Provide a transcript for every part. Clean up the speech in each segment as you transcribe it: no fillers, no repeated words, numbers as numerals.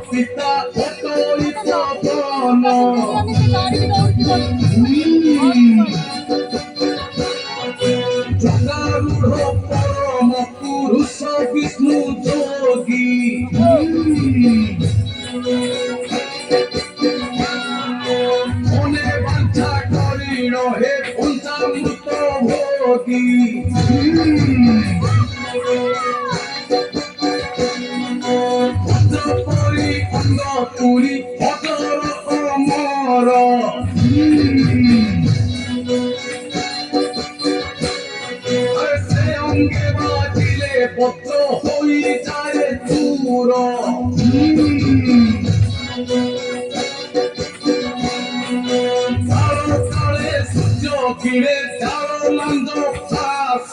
পিতা অতরিত বন জগারূঢ় পরম পুরুষ বিষ্ণু যোগী মনে বাঞ্ছা করিল হে পঞ্চামৃত ভোগী ভদ্রপরি অঙ্গপুরী অজর অমর সে অঙ্গে বাজিলে পত্র হই যায় চূর কালে সূর্য কিরে চারলাঞ্জ চাষ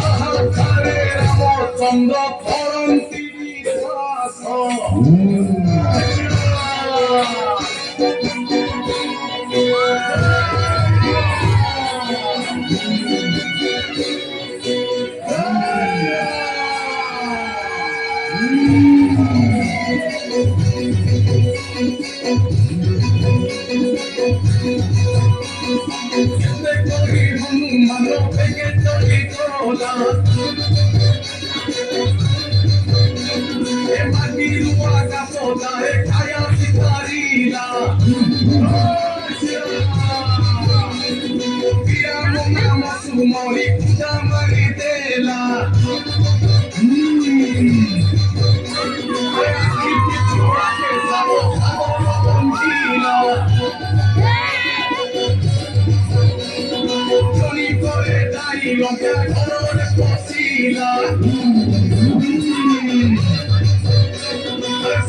আহারে রামচন্দ্র করন্তি বিশ্বাস হনুমান ভেঙে চলি তোলা মাটির আকাশ গায়ে খায়া শিকারিলা নাম সুমরি পূজা মারি দেলা জনি করে যাই লঙ্কা ঘরে পশিলা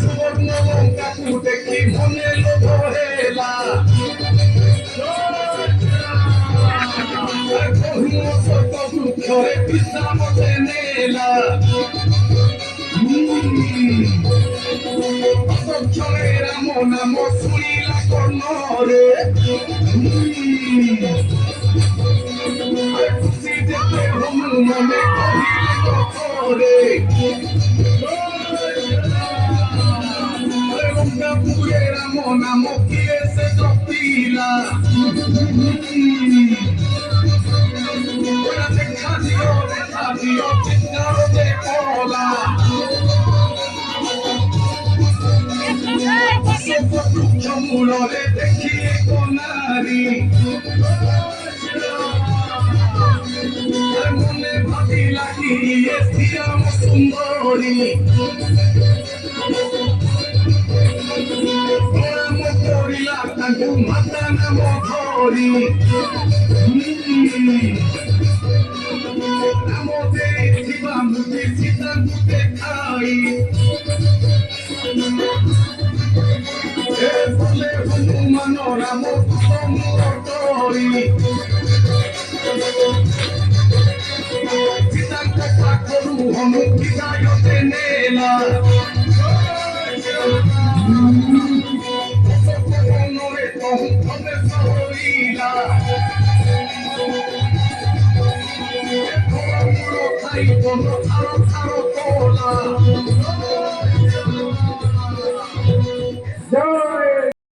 সুবর্ণ লঙ্কা দেখি মনে লোভ হেলা বিশ্রাম নেলা অসক্ষরে রাম নাম শুনিলা কর্ণরে খুশি দেখে হনুমানে কহিলে কঠোরে লঙ্কাপুরে রাম নাম কিরে সে জপিলা দেখা দিও চিন্তার যে কলা মূলরে দেখি নারী মনে ভাবি লাগি শ্রীরাম সুন্দরী রাম করিলা তাଙ୍କୁ মাতা নাম ধরি নাম ଦେଇଥିବା ମୁଦି ସୀତାଙ୍କୁ ଦେଖାଇ বলে হনুমান রাম তরি সীতাଙ୍କ ପାଖରୁ ହନୁ ବିଦାୟତେ ନେଲା মନରେ তহু তবে সহিলা খাই বন ছাড় ছাড় তোলা